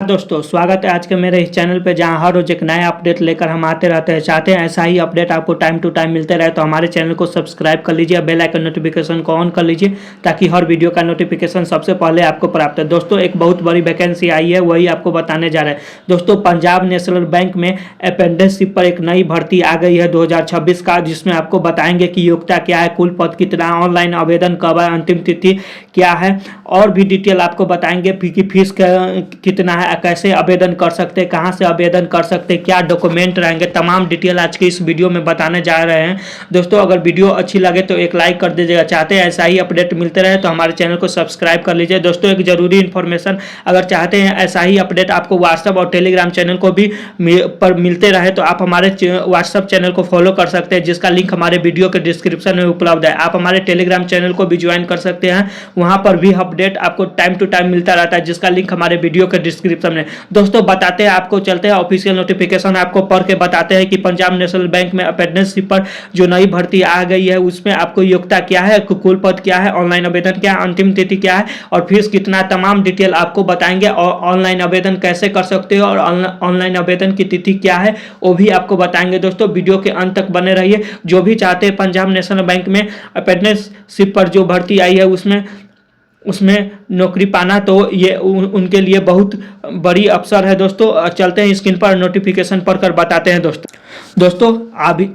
दोस्तों स्वागत है आज के मेरे इस चैनल पे, जहां हर रोज एक नया अपडेट लेकर हम आते रहते हैं। चाहते हैं ऐसा ही अपडेट आपको टाइम टू टाइम मिलते रहे तो हमारे चैनल को सब्सक्राइब कर लीजिए, बेल आइकन नोटिफिकेशन को ऑन कर लीजिए ताकि हर वीडियो का नोटिफिकेशन सबसे पहले आपको प्राप्त है। दोस्तों एक बहुत बड़ी वैकेंसी आई है, वही आपको बताने जा रहे हैं। दोस्तों पंजाब नेशनल बैंक में अप्रेंटिसशिप पर एक नई भर्ती आ गई है 2026 का, जिसमें आपको बताएंगे कि योग्यता क्या है, कुल पद कितना, ऑनलाइन आवेदन कब है, अंतिम तिथि क्या है, और भी डिटेल आपको बताएंगे कि फीस कितना है, कैसे आवेदन कर सकते हैं, कहां से आवेदन कर सकते हैं, क्या डॉक्यूमेंट रहेंगे, तमाम डिटेल आज की इस वीडियो में बताने जा रहे हैं। दोस्तों अगर वीडियो अच्छी लगे तो एक लाइक कर दीजिएगा। चाहते हैं ऐसा ही अपडेट मिलते रहे तो हमारे चैनल को सब्सक्राइब कर लीजिए। दोस्तों एक जरूरी इन्फॉर्मेशन, अगर चाहते हैं ऐसा ही अपडेट आपको व्हाट्सएप और टेलीग्राम चैनल को भी पर मिलते रहे तो आप हमारे व्हाट्सएप चैनल को फॉलो कर सकते हैं, जिसका लिंक हमारे वीडियो के डिस्क्रिप्शन में उपलब्ध है। आप हमारे टेलीग्राम चैनल को भी ज्वाइन कर सकते हैं, वहां पर भी अपडेट आपको टाइम टू टाइम मिलता रहता है, जिसका लिंक हमारे वीडियो के डिस्क्रिप्शन में। दोस्तों बताते हैं आपको, चलते हैं ऑफिशियल नोटिफिकेशन आपको पढ़ के बताते हैं कि पंजाब नेशनल बैंक में अप्रेंटिसशिप पर जो नई भर्ती आ गई है उसमें आपको योग्यता क्या है, कुल पद क्या है, ऑनलाइन आवेदन क्या है, अंतिम तिथि क्या है और फीस कितना, तमाम डिटेल आपको बताएंगे। और ऑनलाइन आवेदन कैसे कर सकते हो और ऑनलाइन आवेदन की तिथि क्या है वो भी आपको बताएंगे। दोस्तों वीडियो के अंत तक बने रहिए। जो भी चाहते हैं पंजाब नेशनल बैंक में अप्रेंटिसशिप पर जो भर्ती आई है उसमें नौकरी पाना, तो ये उनके लिए बहुत बड़ी अवसर है। दोस्तों चलते हैं स्क्रीन पर नोटिफिकेशन पढ़कर बताते हैं। दोस्तों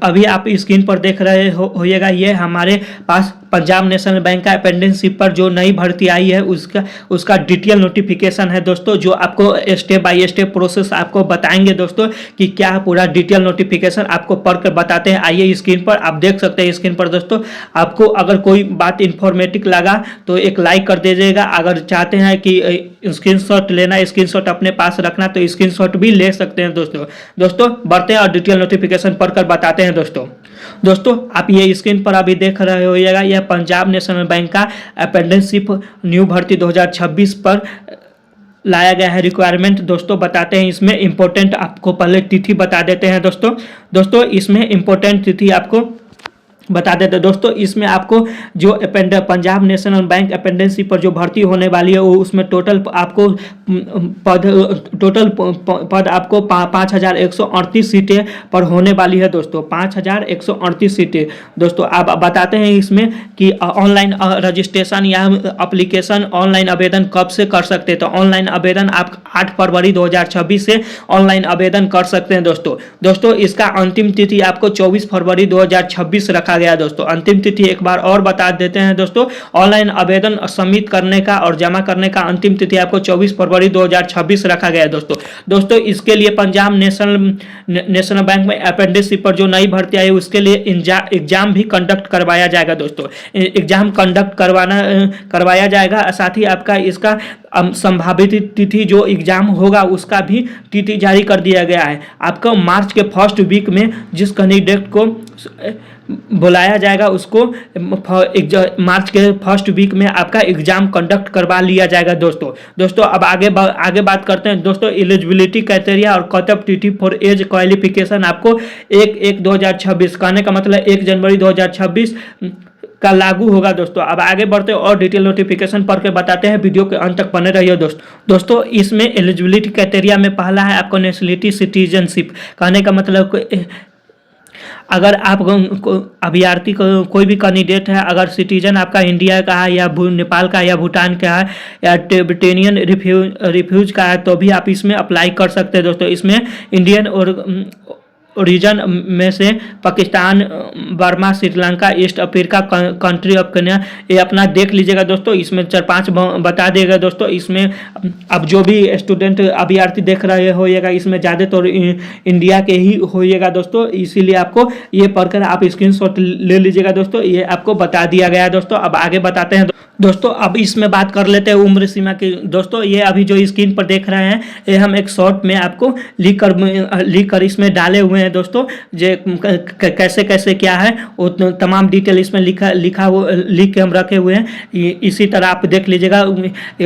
अभी आप स्क्रीन पर देख रहे होइएगा, ये हमारे पास पंजाब नेशनल बैंक का अप्रेंटिसशिप पर जो नई भर्ती आई है उसका डिटेल नोटिफिकेशन है। दोस्तों जो आपको स्टेप बाय स्टेप प्रोसेस आपको बताएंगे दोस्तों कि क्या पूरा डिटेल नोटिफिकेशन आपको पढ़कर बताते हैं। आइए स्क्रीन पर आप देख सकते हैं। स्क्रीन पर दोस्तों आपको अगर कोई बात इंफॉर्मेटिव लगा तो एक लाइक कर दीजिएगा। अगर चाहते हैं कि स्क्रीनशॉट लेना, स्क्रीनशॉट अपने पास रखना तो स्क्रीनशॉट भी ले सकते हैं। दोस्तों बढ़ते हैं और डिटेल नोटिफिकेशन पढ़कर बताते हैं। दोस्तों आप ये स्क्रीन पर अभी देख रहे होइएगा, यह पंजाब नेशनल बैंक का अप्रेंटिसशिप न्यू भर्ती 2026 पर लाया गया है रिक्वायरमेंट। दोस्तों बताते हैं इसमें इंपॉर्टेंट, आपको पहले तिथि बता देते हैं। दोस्तों इसमें इंपॉर्टेंट तिथि आपको बता देते हैं। दोस्तों इसमें आपको जो पंजाब नेशनल बैंक अप्रेंटिसशिप पर जो भर्ती होने वाली है वो उसमें टोटल आपको पद आपको 5138 सीटें पर होने वाली है। दोस्तों 5138 सीटें। दोस्तों आप बताते हैं इसमें कि ऑनलाइन रजिस्ट्रेशन या एप्लीकेशन ऑनलाइन आवेदन कब से कर सकते हैं, तो ऑनलाइन आवेदन आप 8 फरवरी 2026 से ऑनलाइन आवेदन कर सकते हैं। दोस्तों इसका अंतिम तिथि आपको 24 फरवरी 2026 रखा गया। दोस्तों अंतिम तिथि एक बार और बता देते हैं। दोस्तों ऑनलाइन आवेदन सबमिट करने का और जमा करने का अंतिम तिथि आपको 24 फरवरी 2026 रखा गया है। दोस्तों इसके लिए पंजाब नेशनल बैंक में अप्रेंटिसशिप पर जो नई भर्ती आई उसके लिए एग्जाम भी कंडक्ट करवाया जाएगा। दोस्तों एग्जाम कंडक्ट करवाया जाएगा, साथ ही आपका इसका संभावित तिथि जो एग्जाम होगा उसका भी तिथि जारी कर दिया गया है। आपको मार्च के फर्स्ट वीक में जिस कैंडिडेट को बुलाया जाएगा उसको मार्च के फर्स्ट वीक में आपका एग्जाम कंडक्ट करवा लिया जाएगा। दोस्तों अब आगे बात करते हैं। दोस्तों एलिजिबिलिटी क्राइटेरिया और कट ऑफ तिथि फॉर एज क्वालिफिकेशन आपको 1/1/2026 कहने का मतलब 1 जनवरी 2026 का लागू होगा। दोस्तों अब आगे बढ़ते हैं और डिटेल नोटिफिकेशन पढ़ के बताते हैं। वीडियो के अंत तक बने रहिए। दोस्तों इसमें एलिजिबिलिटी क्राइटेरिया में पहला है आपको नेशनलिटी सिटीजनशिप, कहने का मतलब अगर आप अभ्यर्थी कोई भी कैंडिडेट है, अगर सिटीजन आपका इंडिया का है या नेपाल का या भूटान का है या टिबेटियन रिफ्यूज का है तो भी आप इसमें अप्लाई कर सकते हैं। दोस्तों इसमें इंडियन और ओरिजिन में से Pakistan, Burma, Sri Lanka, east Africa, country of Kenya, ये अपना देख लीजिएगा। दोस्तों इसमें 4-5 बता देगा। दोस्तों इसमें अब जो भी स्टूडेंट अभ्यर्थी देख रहे होइएगा इसमें ज़्यादातर इंडिया के ही होइएगा। दोस्तों इसीलिए आपको ये पढ़कर आप स्क्रीनशॉट ले लीजिएगा। दोस्तों ये आपको बता दिया गया है। दोस्तों अब आगे बताते हैं। दोस्तों अब इसमें बात कर लेते हैं उम्र सीमा की। दोस्तों ये अभी जो स्क्रीन पर देख रहे हैं ये हम एक शॉर्ट में आपको लिख कर इसमें डाले हुए हुए हैं दोस्तों, जो कैसे कैसे क्या है वो तमाम डिटेल इसमें लिख के हम रखे हुए हैं। इसी तरह आप देख लीजिएगा,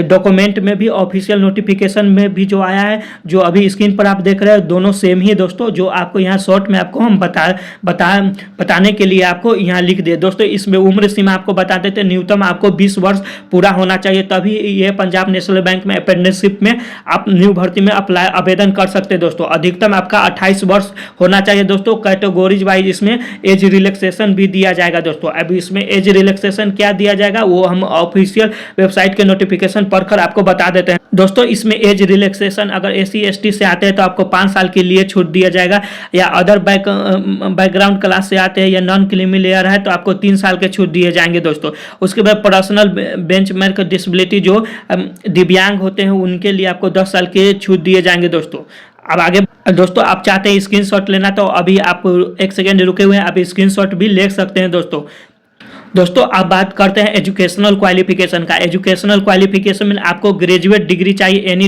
डॉक्यूमेंट में भी ऑफिशियल नोटिफिकेशन में भी जो आया है, जो अभी स्क्रीन पर आप देख रहे हैं, दोनों सेम ही है दोस्तों। जो आपको यहाँ शॉर्ट में आपको हम बताने के लिए आपको यहाँ लिख दिए दोस्तों। इसमें उम्र सीमा आपको बता देते, न्यूनतम आपको 20 वर्ष पूरा होना चाहिए, तभी ये पंजाब नेशनल बैंक में अप्रेंटिसशिप में आप न्यू भर्ती में आवेदन कर सकते हैं दोस्तों। अधिकतम आपका 28 वर्ष होना चाहिए दोस्तों। कैटेगोरीज वाइज इसमें एज रिलैक्सेशन भी दिया जाएगा दोस्तों। अब इसमें एज रिलैक्सेशन क्या दिया जाएगा वो हम ऑफिशियल वेबसाइट के नोटिफिकेशन पढ़कर आपको बता देते हैं दोस्तों। इसमें एज रिलैक्सेशन अगर SC ST से आते हैं तो आपको 5 साल के लिए छूट दिया जाएगा, या अदर बैकग्राउंड क्लास से आते हैं या नॉन क्रीमी लेयर है तो आपको 3 साल के छूट दिए जाएंगे दोस्तों। उसके बाद पर्सनल बेंचमार्क डिसेबिलिटी, जो दिव्यांग होते हैं उनके लिए आपको 10 साल के छूट दिए जाएंगे दोस्तों। अब आगे दोस्तों, आप चाहते हैं स्क्रीनशॉट लेना तो अभी आप 1 सेकेंड रुके हुए हैं, आप स्क्रीनशॉट भी ले सकते हैं दोस्तों। आप बात करते हैं एजुकेशनल क्वालिफिकेशन का। एजुकेशनल क्वालिफिकेशन में आपको ग्रेजुएट डिग्री चाहिए, एनी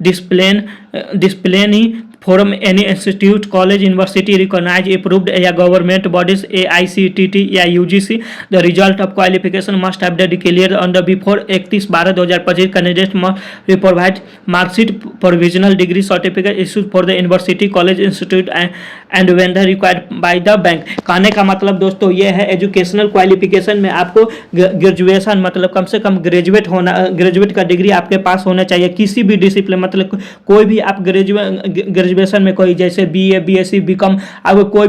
डिसिप्लिन ही from any institute, college, university recognize approved या गवर्नमेंट बॉडीज AICTE या UGC। The result of qualification must have been clear on the before 31/12/2025। Candidate must provide marksheet, provisional degree certificate issued for the university, college, institute and when required by the bank. कहने का मतलब दोस्तों ये है, educational qualification में आपको graduation मतलब कम से कम ग्रेजुएट का डिग्री आपके पास होना चाहिए, किसी भी डिसिप्लिन, मतलब कोई भी आप ग्रेजुएशन में कोई जैसे BA BSc BCom अगर कोई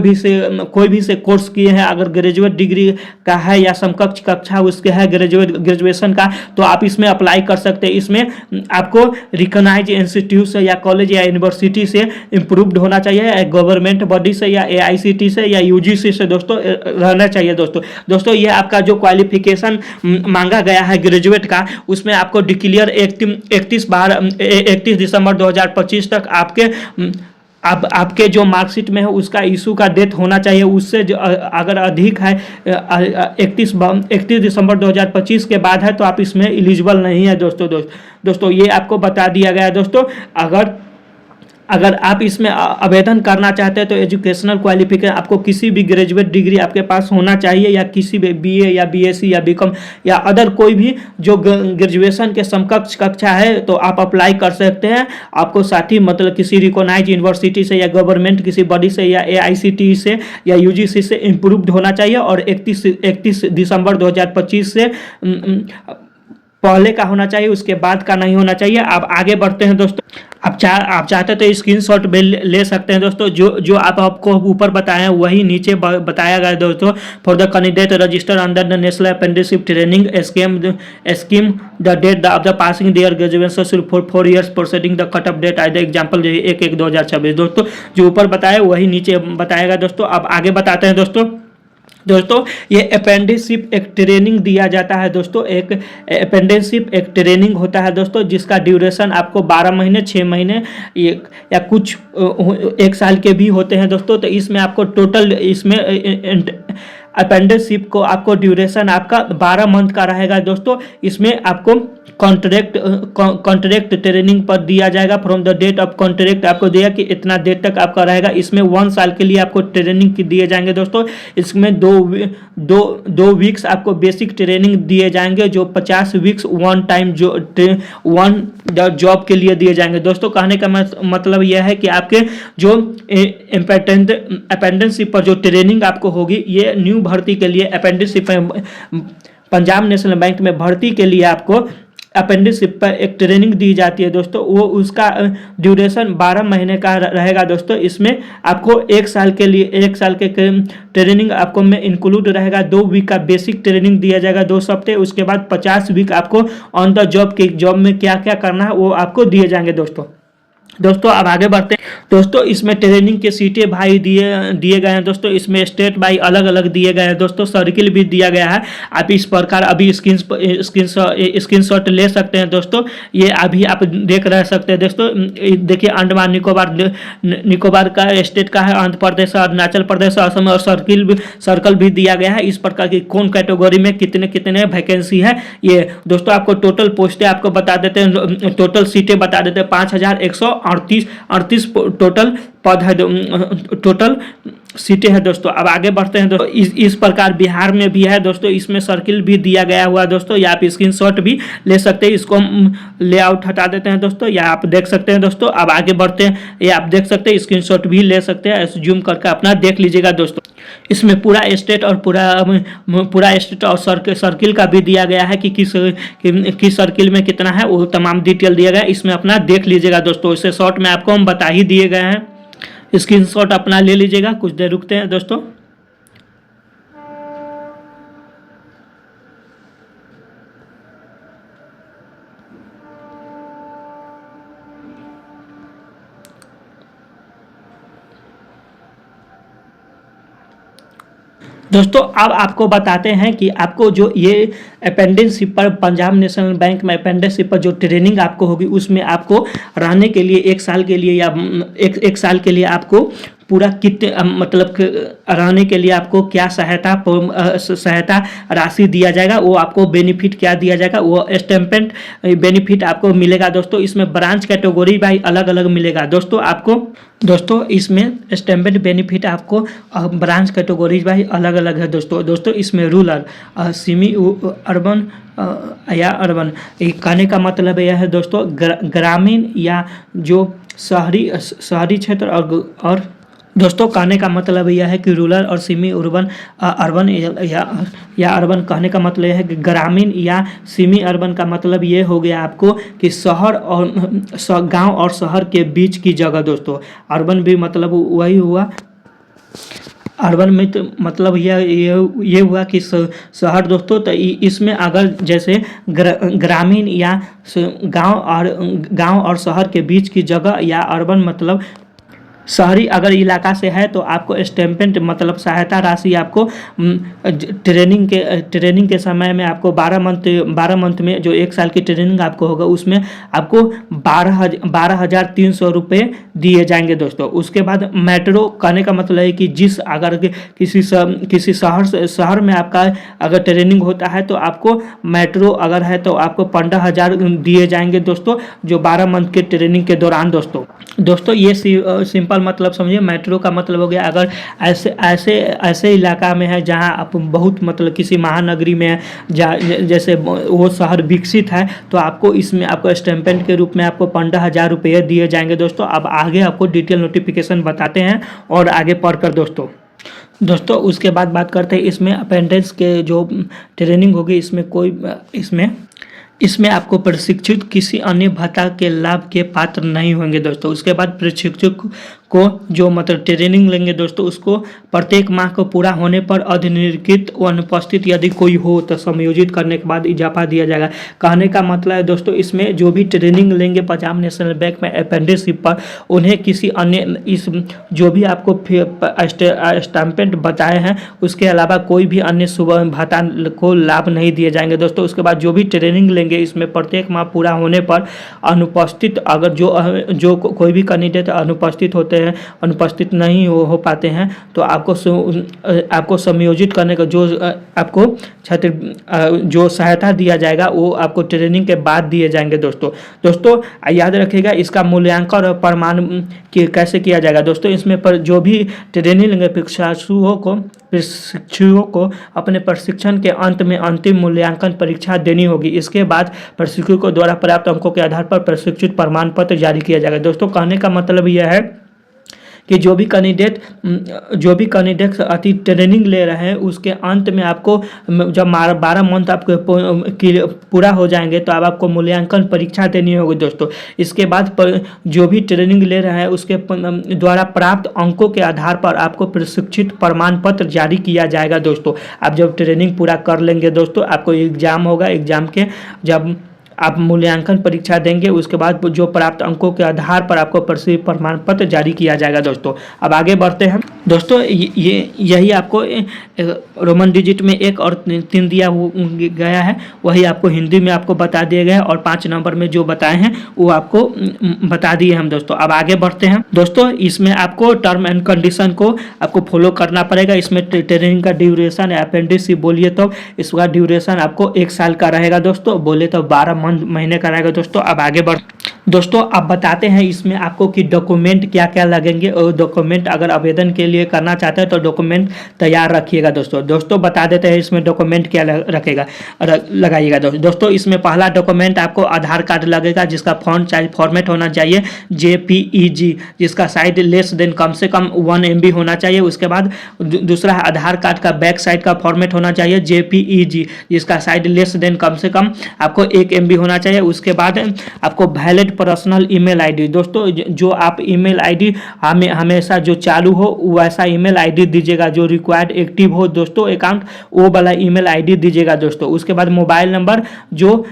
भी से कोर्स किए हैं, अगर ग्रेजुएट डिग्री का है या समकक्ष कक्षा उसके है ग्रेजुएशन का, तो आप इसमें अप्लाई कर सकते हैं। इसमें आपको रिकॉग्नाइज इंस्टीट्यूट से या कॉलेज या यूनिवर्सिटी से इम्प्रूव्ड होना चाहिए, गवर्नमेंट बॉडी से या AICTE से या UGC से दोस्तों रहना चाहिए दोस्तों। ये आपका जो क्वालिफिकेशन मांगा गया है ग्रेजुएट का, उसमें आपको डिक्लेयर 31 दिसंबर 2025 तक आपके जो मार्कशीट में है उसका इशू का डेट होना चाहिए। उससे जो अगर अधिक है 31 दिसंबर 2025 के बाद है तो आप इसमें एलिजिबल नहीं है दोस्तों। ये आपको बता दिया गया है दोस्तों। अगर आप इसमें आवेदन करना चाहते हैं तो एजुकेशनल क्वालिफिकेशन आपको किसी भी ग्रेजुएट डिग्री आपके पास होना चाहिए, या किसी भी BA या BSc या BCom या अदर कोई भी जो ग्रेजुएशन के समकक्ष कक्षा है तो आप अप्लाई कर सकते हैं। आपको साथ ही मतलब किसी रिकॉग्नाइज यूनिवर्सिटी से या गवर्नमेंट किसी बॉडी से या AICTE से या UGC से इम्प्रूव्ड होना चाहिए, और 31 दिसंबर 2025 से पहले का होना चाहिए, उसके बाद का नहीं होना चाहिए। अब आगे बढ़ते हैं दोस्तों। आप चाहते तो स्क्रीनशॉट भी ले सकते हैं दोस्तों। जो आपको ऊपर बताया वही नीचे बताया गया दोस्तों। For the candidate register under the national apprenticeship training scheme the date of the passing their graduation for 4 years proceeding the cut off date I the example 1/1/2026 दोस्तों। जो ऊपर बताया वही नीचे बताएगा दोस्तों। अब आगे बताते हैं दोस्तों ये अप्रेंटिसशिप एक ट्रेनिंग दिया जाता है दोस्तों। एक अप्रेंटिसशिप एक ट्रेनिंग होता है दोस्तों, जिसका ड्यूरेशन आपको 12 महीने, 6 महीने या कुछ 1 साल के भी होते हैं दोस्तों। तो इसमें आपको टोटल इसमें अप्रेंटिसशिप को आपको ड्यूरेशन आपका 12 मंथ का रहेगा दोस्तों। इसमें आपको कॉन्ट्रैक्ट ट्रेनिंग पर दिया जाएगा। From the date of contract आपको दिया कि इतना डेट तक आपका रहेगा। इसमें 1 साल के लिए आपको ट्रेनिंग दिए जाएंगे दोस्तों। इसमें दो वीक्स आपको बेसिक ट्रेनिंग दिए जाएंगे, जो 50 वीक्स वन टाइम जॉब के लिए दिए जाएंगे दोस्तों। कहने का मतलब यह है कि आपके जो अप्रेंटिसशिप पर जो ट्रेनिंग आपको होगी, ये न्यू भर्ती के लिए अप्रेंटिसशिप पंजाब नेशनल बैंक में भर्ती के लिए आपको अप्रेंटिसशिप पर एक ट्रेनिंग दी जाती है दोस्तों। वो उसका ड्यूरेशन 12 महीने का रहेगा दोस्तों। इसमें आपको 1 साल के लिए 1 साल के ट्रेनिंग आपको में इंक्लूड रहेगा। 2 वीक का बेसिक ट्रेनिंग दिया जाएगा 2 हफ्ते। उसके बाद 50 वीक आपको ऑन द जॉब में क्या क्या करना है वो आपको दिए जाएंगे दोस्तों। अब आगे बढ़ते हैं दोस्तों। इसमें ट्रेनिंग के सीटें भाई दिए गए हैं दोस्तों। इसमें स्टेट बाई अलग अलग दिए गए हैं दोस्तों। सर्किल भी दिया गया है। आप इस प्रकार अभी स्क्रीनशॉट ले सकते हैं दोस्तों। ये अभी आप देख रह सकते हैं दोस्तों। देखिए अंडमान निकोबार का स्टेट का है, आंध्र प्रदेश, अरुणाचल प्रदेश, असम, और सर्कल भी दिया गया है। इस प्रकार की कौन कैटेगरी में कितने वैकेंसी है ये दोस्तों आपको टोटल पोस्टें आपको बता देते हैं, टोटल सीटें बता देते हैं। 5100 38 टोटल पद है, टोटल सीटें हैं दोस्तों। अब आगे बढ़ते हैं दोस्तों। इस प्रकार बिहार में भी है दोस्तों, इसमें सर्किल भी दिया गया हुआ है दोस्तों, या आप स्क्रीनशॉट भी ले सकते हैं। इसको हम लेआउट हटा देते हैं दोस्तों, या आप देख सकते हैं दोस्तों। अब आगे बढ़ते हैं, ये आप देख सकते हैं, स्क्रीनशॉट भी ले सकते हैं, जूम करके अपना देख लीजिएगा दोस्तों। इसमें पूरा स्टेट और पूरा स्टेट और सर्किल का भी दिया गया है कि किस सर्किल में कितना है, वो तमाम डिटेल दिया गया है, इसमें अपना देख लीजिएगा दोस्तों। इसे शॉर्ट में आपको हम बता ही दिए गए हैं, स्क्रीनशॉट अपना ले लीजिएगा। कुछ देर रुकते हैं दोस्तों। दोस्तों अब आपको बताते हैं कि आपको जो ये अपेंडिसशिप पर पंजाब नेशनल बैंक में अपेंडिसशिप पर जो ट्रेनिंग आपको होगी, उसमें आपको रहने के लिए 1 साल के लिए या एक साल के लिए आपको पूरा कितने मतलब रहने के लिए आपको क्या सहायता राशि दिया जाएगा, वो आपको बेनिफिट क्या दिया जाएगा, वो स्टैम्पेंट बेनिफिट आपको मिलेगा दोस्तों। इसमें ब्रांच कैटेगरी भाई अलग अलग मिलेगा दोस्तों आपको। दोस्तों इसमें स्टैम्पेंट बेनिफिट आपको ब्रांच कैटेगरीज भाई अलग अलग है दोस्तों। इसमें रूरल, सेमी अर्बन या अर्बन, कहने का मतलब यह है दोस्तों, ग्रामीण या जो शहरी क्षेत्र और दोस्तों कहने का मतलब यह है कि रूरल और सेमी अर्बन या अर्बन, कहने का मतलब यह है कि ग्रामीण या सेमी अर्बन का मतलब ये हो गया आपको कि शहर और गांव और शहर के बीच की जगह दोस्तों। अर्बन भी मतलब वही हुआ, अर्बन में तो मतलब ये हुआ कि शहर दोस्तों। तो इसमें अगर जैसे ग्रामीण या गांव और शहर के बीच की जगह, या अर्बन मतलब शहरी अगर इलाका से है, तो आपको स्टैम्पेंट मतलब सहायता राशि आपको ट्रेनिंग के समय में आपको 12 मंथ में जो 1 साल की ट्रेनिंग आपको होगा, उसमें आपको 12,300 रुपये दिए जाएंगे दोस्तों। उसके बाद मेट्रो, कहने का मतलब है कि अगर किसी शहर में आपका अगर ट्रेनिंग होता है, तो आपको मेट्रो अगर है तो आपको 15,000 दिए जाएंगे दोस्तों, जो 12 मंथ के ट्रेनिंग के दौरान दोस्तों। ये सिंपल मतलब समझिए। मेट्रो का मतलब हो गया अगर ऐसे इलाका में है जहां आप बहुत मतलब किसी महानगरी में है, जैसे वो शहर विकसित है, तो आपको इसमें आपको स्टैम्पेंट के रूप में आपको 15,000 रुपये दिए जाएंगे दोस्तों। अब आगे आपको डिटेल नोटिफिकेशन बताते हैं और आगे पढ़कर दोस्तों उसके बाद बात करते हैं इसमें अपेंडिक्स के जो ट्रेनिंग होगी, इसमें आपको प्रशिक्षित किसी अन्य भत्ता के लाभ के पात्र नहीं होंगे दोस्तों। उसके बाद प्रशिक्षक को जो मतलब ट्रेनिंग लेंगे दोस्तों, उसको प्रत्येक माह को पूरा होने पर अधिनिर्मित अनुपस्थित यदि कोई हो तो समायोजित करने के बाद इजाफा दिया जाएगा। कहने का मतलब है दोस्तों, इसमें जो भी ट्रेनिंग लेंगे पंजाब नेशनल बैंक में अपेंडिसशिप पर, उन्हें किसी अन्य जो भी आपको स्टैम्पेंट बताए हैं, उसके अलावा कोई भी अन्य भत्ता को लाभ नहीं दिए जाएंगे दोस्तों। उसके बाद जो भी ट्रेनिंग लेंगे, इसमें प्रत्येक माह पूरा होने पर अनुपस्थित, अगर जो कोई भी कैंडिडेट अनुपस्थित होते हैं, अनुपस्थित नहीं हो पाते हैं, तो आपको समायोजित करने का जो आपको जो सहायता दिया जाएगा, वो आपको ट्रेनिंग के बाद दिए जाएंगे दोस्तों याद रखिएगा। इसका मूल्यांकन और प्रमाण कैसे किया जाएगा दोस्तों, इसमें पर जो भी ट्रेनिंग लेंगे प्रशिक्षुओं को अपने प्रशिक्षण के अंत में अंतिम मूल्यांकन परीक्षा देनी होगी। इसके बाद प्रशिक्षुओं द्वारा प्राप्त अंकों के आधार पर प्रशिक्षित प्रमाण पत्र जारी किया जाएगा दोस्तों। कहने का मतलब यह है कि जो भी कैंडिडेट अति ट्रेनिंग ले रहे हैं, उसके अंत में आपको जब 12 मंथ आपको पूरा हो जाएंगे, तो अब आपको मूल्यांकन परीक्षा देनी होगी दोस्तों। इसके बाद जो भी ट्रेनिंग ले रहे हैं, उसके द्वारा प्राप्त अंकों के आधार पर आपको प्रशिक्षित प्रमाण पत्र जारी किया जाएगा दोस्तों। आप जब ट्रेनिंग पूरा कर लेंगे दोस्तों, आपको एग्जाम होगा, एग्जाम के जब आप मूल्यांकन परीक्षा देंगे, उसके बाद जो प्राप्त अंकों के आधार पर आपको प्रमाण पत्र जारी किया जाएगा दोस्तों। अब आगे बढ़ते हैं। दोस्तों ये यही आपको रोमन डिजिट में 1 और 3 दिया गया है, वही आपको हिंदी में आपको बता दिया गया है, और 5 नंबर में जो बताए हैं वो आपको बता दिए हम दोस्तों। अब आगे बढ़ते हैं दोस्तों, इसमें आपको टर्म एंड कंडीशन को आपको फॉलो करना पड़ेगा। इसमें ट्रेनिंग का ड्यूरेशन अपेंडिक्स बोलिए तो इसका ड्यूरेशन आपको 1 साल का रहेगा दोस्तों, बोले तो 12 महीने का रहेगा दोस्तों। अब आगे बढ़ दोस्तों, अब बताते हैं इसमें आपको कि डॉक्यूमेंट क्या क्या लगेंगे, और डॉक्यूमेंट अगर आवेदन के लिए करना चाहते हैं तो डॉक्यूमेंट तैयार रखिएगा दोस्तों बता देते हैं इसमें डॉक्यूमेंट क्या लगाइएगा दोस्तों। इसमें पहला डॉक्यूमेंट आपको आधार कार्ड लगेगा, जिसका फॉन्ट साइज फॉर्मेट होना चाहिए JPEG, जिसका साइज लेस देन कम से कम 1 MB होना चाहिए। उसके बाद दूसरा आधार कार्ड का बैक साइड का फॉर्मेट होना चाहिए JPEG, जिसका साइज लेस देन कम से कम आपको 1 MB होना चाहिए। उसके बाद आपको वैलिड पर्सनल ईमेल आईडी दोस्तों, जो आप ईमेल आईडी हमेशा जो चालू हो वैसा ईमेल आईडी दीजिएगा, जो रिक्वायर्ड एक्टिव हो दोस्तों अकाउंट, वो वाला ईमेल आईडी दीजिएगा दोस्तों। उसके बाद मोबाइल नंबर जो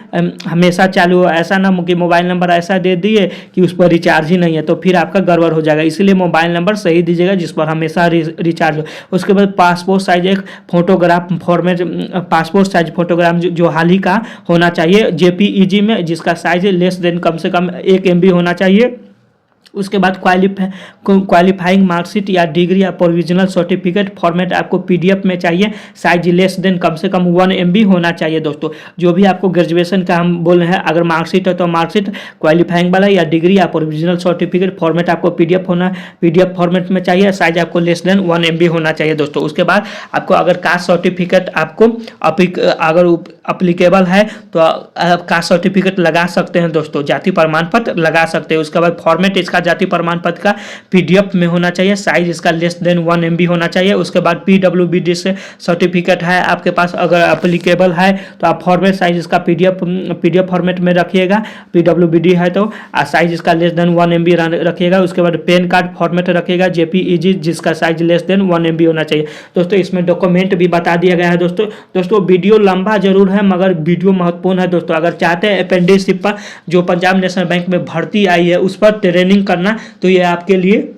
हमेशा चालू हो, ऐसा ना कि मोबाइल नंबर ऐसा दे दिए कि उस पर रिचार्ज ही नहीं है तो फिर आपका गड़बड़ हो जाएगा, इसलिए मोबाइल नंबर सही दीजिएगा जिस पर हमेशा रिचार्ज हो। उसके बाद पासपोर्ट साइज एक photograph format, passport size photograph जो हाल ही का होना चाहिए JPEG में, जिसका साइज लेस देन कम से कम 1 MB होना चाहिए। उसके बाद क्वालिफाइंग मार्कशीट या डिग्री या प्रोविजनल सर्टिफिकेट फॉर्मेट आपको PDF में चाहिए, साइज लेस देन कम से कम 1 MB होना चाहिए दोस्तों। जो भी आपको ग्रेजुएशन का हम बोल रहे हैं, अगर मार्कशीट है तो मार्कशीट क्वालिफाइंग वाला या डिग्री या प्रोविजनल सर्टिफिकेट फॉर्मेट आपको PDF फॉर्मेट में चाहिए, साइज आपको लेस देन 1 MB होना चाहिए दोस्तों। उसके बाद आपको अगर कास्ट सर्टिफिकेट आपको अगर अप्लीकेबल है तो आप कास्ट सर्टिफिकेट लगा सकते हैं दोस्तों, जाति प्रमाण पत्र लगा सकते हैं। उसके बाद फॉर्मेट इसका जाति प्रमाण पत्र का PDF में होना चाहिए, साइज इसका लेस देन 1 MB होना चाहिए। उसके बाद PWBD से सर्टिफिकेट है आपके पास, अगर अप्लीकेबल है तो आप फॉर्मेट साइज इसका PDF फॉर्मेट में रखिएगा, PWBD है तो साइज इसका लेस देन 1 MB रखिएगा। उसके बाद पैन कार्ड फॉर्मेट रखिएगा JPEG, जिसका साइज लेस देन 1 MB होना चाहिए दोस्तों। इसमें डॉक्यूमेंट भी बता दिया गया है दोस्तों वीडियो लंबा जरूर है मगर वीडियो महत्वपूर्ण है दोस्तों। अगर चाहते हैं अपेंडिक्स पर जो पंजाब नेशनल बैंक में भर्ती आई है उस पर ट्रेनिंग करना, तो ये आपके लिए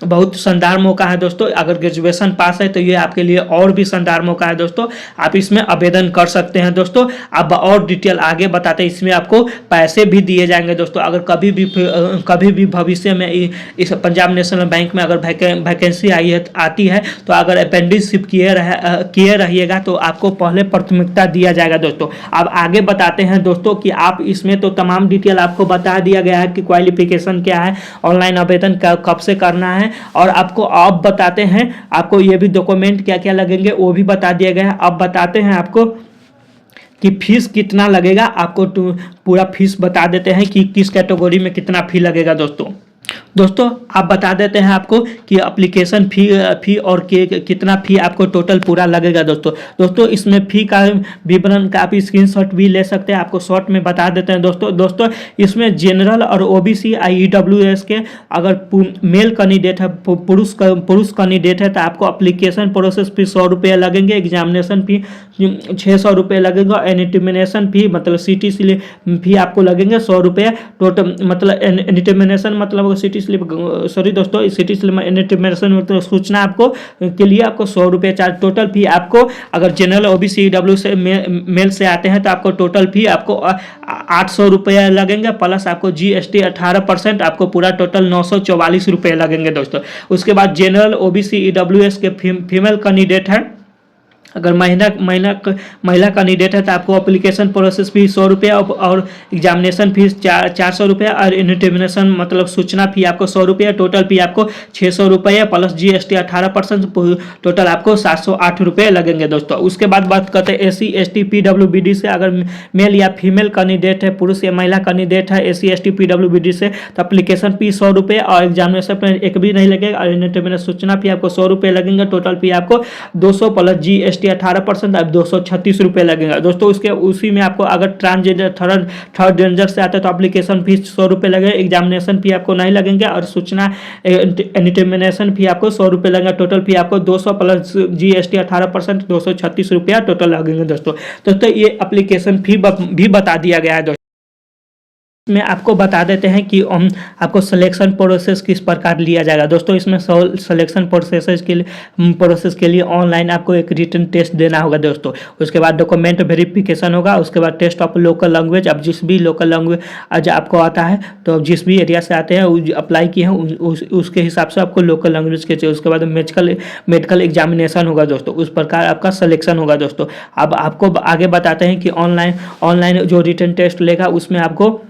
बहुत शानदार मौका है दोस्तों। अगर ग्रेजुएशन पास है तो ये आपके लिए और भी शानदार मौका है दोस्तों, आप इसमें आवेदन कर सकते हैं दोस्तों। अब और डिटेल आगे बताते हैं, इसमें आपको पैसे भी दिए जाएंगे दोस्तों। अगर कभी भी भविष्य में इस पंजाब नेशनल बैंक में अगर वैकेंसी आती है तो अगर अपेंडिक्सशिप किए रहिएगा तो आपको पहले प्राथमिकता दिया जाएगा दोस्तों। अब आगे बताते हैं दोस्तों कि आप इसमें तो तमाम डिटेल आपको बता दिया गया है कि क्वालिफिकेशन क्या है, ऑनलाइन आवेदन कब से करना है, और आपको अब बताते हैं आपको ये भी डॉक्यूमेंट क्या क्या लगेंगे वो भी बता दिया गया है। अब बताते हैं आपको कि फीस कितना लगेगा, आपको पूरा फीस बता देते हैं कि किस कैटेगरी में कितना फी लगेगा दोस्तों आप बता देते हैं आपको कि एप्लीकेशन फी और कितना फी आपको टोटल पूरा लगेगा दोस्तों इसमें फी का विवरण का आप स्क्रीनशॉट भी ले सकते हैं, आपको शॉर्ट में बता देते हैं दोस्तों इसमें जनरल और OBC EWS के अगर मेल कैंडिडेट है, पुरुष कैंडिडेट है तो आपको एप्लीकेशन प्रोसेस फी 100 रुपये लगेंगे, एग्जामिनेशन फी 600 रुपये लगेगा, एनिटिमिनेशन फी मतलब सिटी स्लिप फी आपको लगेंगे 100 रुपये टोटल, मतलब एनिटिमिनेशन मतलब सिटी स्लिप, सॉरी दोस्तों सिटी स्लिप एनिटिमिनेशन मतलब सूचना आपको के लिए आपको 100 रुपये चार्ज। टोटल फी आपको अगर जनरल OBC EWS से मेल से आते हैं तो आपको टोटल फी आपको 800 रुपये लगेंगे, प्लस आपको GST 18% आपको पूरा टोटल 944 रुपये लगेंगे दोस्तों। उसके बाद जनरल OBC EWS के फीमेल कैंडिडेट है, अगर महिला कैंडिडेट है तो आपको एप्लीकेशन प्रोसेस फी 100 रुपये और एग्जामिनेशन फीस 400 रुपये और इनिटिमिनेशन मतलब सूचना फी आपको 100 रुपये, टोटल फी आपको 600 रुपये प्लस GST 18% टोटल आपको 708 रुपये लगेंगे दोस्तों। उसके बाद बात करते हैं SC ST PWBD से, अगर मेल या फीमेल कैंडिडेट है, पुरुष या महिला कैंडिडेट है SC ST PWBD से तो एप्लीकेशन फी 100 रुपये और एग्जामिनेशन एक भी नहीं लगेगा और इनिटिमिनेशन सूचना फी आपको 100 रुपये लगेंगे, टोटल फी आपको 200 प्लस GST 18% अब 236 रुपये लगेगा दोस्तों। उसी में आपको अगर ट्रांसजेंडर थर्ड जेंडर से आता है तो एप्लीकेशन फीस 100 रुपये लगेगा, एग्जामिनेशन फी आपको नहीं लगेंगे और सूचना एनिटिमिनेशन फी आपको 100 रुपये लगेगा, टोटल फी आपको 200 प्लस GST 18% 236 रुपया टोटल लगेंगे दोस्तों। ये एप्लीकेशन फी भी बता दिया गया है दोस्तों। में आपको बता देते हैं कि आपको सिलेक्शन प्रोसेस किस प्रकार लिया जाएगा दोस्तों। इसमें सिलेक्शन प्रोसेस के लिए ऑनलाइन आपको एक रिटन टेस्ट देना होगा दोस्तों। उसके बाद डॉक्यूमेंट वेरिफिकेशन होगा। उसके बाद टेस्ट ऑफ लोकल लैंग्वेज। अब जिस भी लोकल लैंग्वेज आपको आता है, तो जिस भी एरिया से आते हैं अप्लाई किए हैं उसके हिसाब से आपको लोकल लैंग्वेज के चाहिए। उसके बाद मेडिकल एग्जामिनेशन होगा दोस्तों। उस प्रकार आपका सिलेक्शन होगा दोस्तों। अब आपको आगे बताते हैं कि ऑनलाइन जो रिटन टेस्ट लेगा उसमें आपको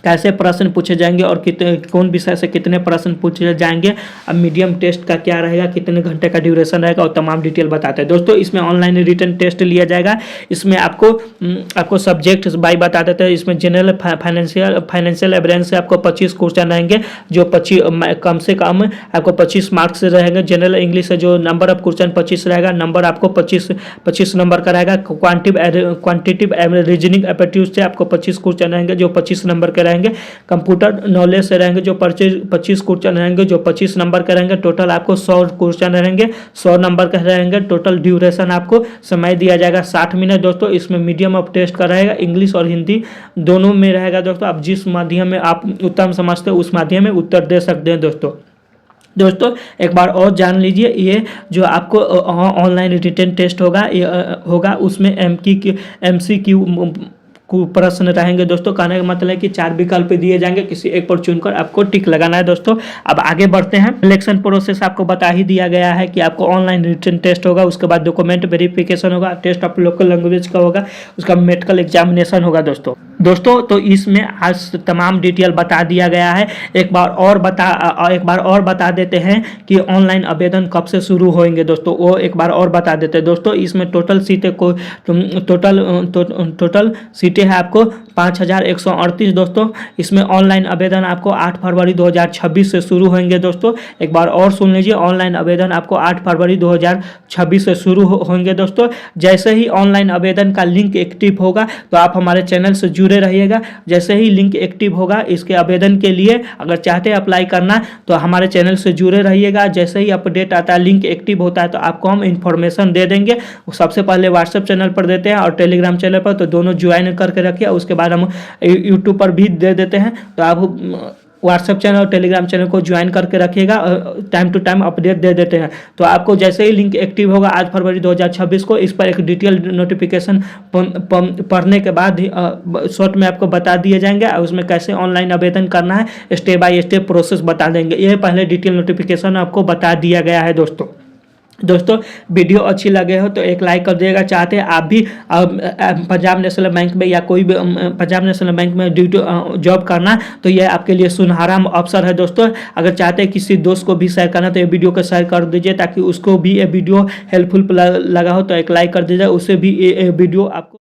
कैसे प्रश्न पूछे जाएंगे और कौन विषय से कितने प्रश्न पूछे जाएंगे। अब मीडियम टेस्ट का क्या रहेगा, कितने घंटे का ड्यूरेशन रहेगा और तमाम डिटेल बताते हैं दोस्तों। इसमें ऑनलाइन रिटन टेस्ट लिया जाएगा। इसमें आपको सब्जेक्ट बाई बता देते हैं। इसमें जनरल फाइनेंशियल एवरेंस से आपको 25 क्वेश्चन रहेंगे, जो 25 कम से कम आपको 25 मार्क्स से रहेंगे। जनरल इंग्लिश से जो नंबर ऑफ क्वेश्चन 25 रहेगा, नंबर आपको 25 नंबर का रहेगा। क्वांटिटिव रीजनिंग एप्टीट्यूड से आपको 25 क्वेश्चन रहेंगे, जो 25 नंबर के रहेंगे। कंप्यूटर नॉलेज से रहेंगे जो 25 क्वेश्चन रहेंगे, जो 25 नंबर के रहेंगे। टोटल आपको 100 क्वेश्चन रहेंगे, 100 नंबर के रहेंगे। टोटल ड्यूरेशन आपको समय दिया जाएगा 60 मिनट दोस्तों। इसमें मीडियम ऑफ टेस्ट का रहेगा, इंग्लिश और हिंदी दोनों में रहेगा दोस्तों। आप जिस माध्यम में आप उत्तम समझते हो उस माध्यम में उत्तर दे सकते हैं दोस्तों। एक बार और जान लीजिए, ये जो आपको ऑनलाइन रिटन टेस्ट होगा उसमें MCQ प्रश्न रहेंगे दोस्तों। कहने का मतलब है कि 4 विकल्प दिए जाएंगे, किसी एक पर चुनकर आपको टिक लगाना है दोस्तों। अब आगे बढ़ते हैं। सिलेक्शन प्रोसेस आपको बता ही दिया गया है कि आपको ऑनलाइन रिटन टेस्ट होगा, उसके बाद डॉक्यूमेंट वेरिफिकेशन होगा, टेस्ट ऑफ लोकल लैंग्वेज का होगा, उसका मेडिकल एग्जामिनेशन होगा दोस्तों। तो इसमें आज तमाम डिटेल बता दिया गया है। एक बार और बता देते हैं कि ऑनलाइन आवेदन कब से शुरू होंगे दोस्तों, वो एक बार और बता देते हैं दोस्तों। इसमें टोटल सीटें है आपको 5138 दोस्तों। इसमें ऑनलाइन आवेदन आपको 8 फरवरी 2026 से शुरू होंगे दोस्तों। एक बार और सुन लीजिए, ऑनलाइन आवेदन आपको 8 फरवरी 2026 से शुरू होंगे दोस्तों। जैसे ही ऑनलाइन आवेदन का लिंक एक्टिव होगा तो आप हमारे चैनल से जुड़े रहिएगा। जैसे ही लिंक एक्टिव होगा इसके आवेदन के लिए, अगर चाहते हैं अप्लाई करना तो हमारे चैनल से जुड़े रहिएगा। जैसे ही अपडेट आता है, लिंक एक्टिव होता है, तो आपको हम इन्फॉर्मेशन दे देंगे। सबसे पहले व्हाट्सएप चैनल पर देते हैं और टेलीग्राम चैनल पर, तो दोनों ज्वाइन करके रखिए। उसके बाद हम यूट्यूब पर भी दे देते हैं, तो आप व्हाट्सएप चैनल और टेलीग्राम चैनल को ज्वाइन करके रखिएगा। टाइम टू टाइम अपडेट दे देते हैं। तो आपको जैसे ही लिंक एक्टिव होगा 8 फरवरी 2026 को, इस पर एक डिटेल नोटिफिकेशन पढ़ने के बाद शॉर्ट में आपको बता दिए जाएंगे। उसमें कैसे ऑनलाइन आवेदन करना है, स्टेप बाय स्टेप प्रोसेस बता देंगे। यह पहले डिटेल नोटिफिकेशन आपको बता दिया गया है दोस्तों। वीडियो अच्छी लगे हो तो एक लाइक कर दिएगा। चाहते हैं आप भी पंजाब नेशनल बैंक में या कोई भी पंजाब नेशनल बैंक में जॉब करना, तो यह आपके लिए सुनहरा अवसर है दोस्तों। अगर चाहते हैं किसी दोस्त को भी शेयर करना तो ये वीडियो को शेयर कर दीजिए, ताकि उसको भी ये वीडियो हेल्पफुल लगा हो तो एक लाइक कर दीजिए, उससे भी ये वीडियो आपको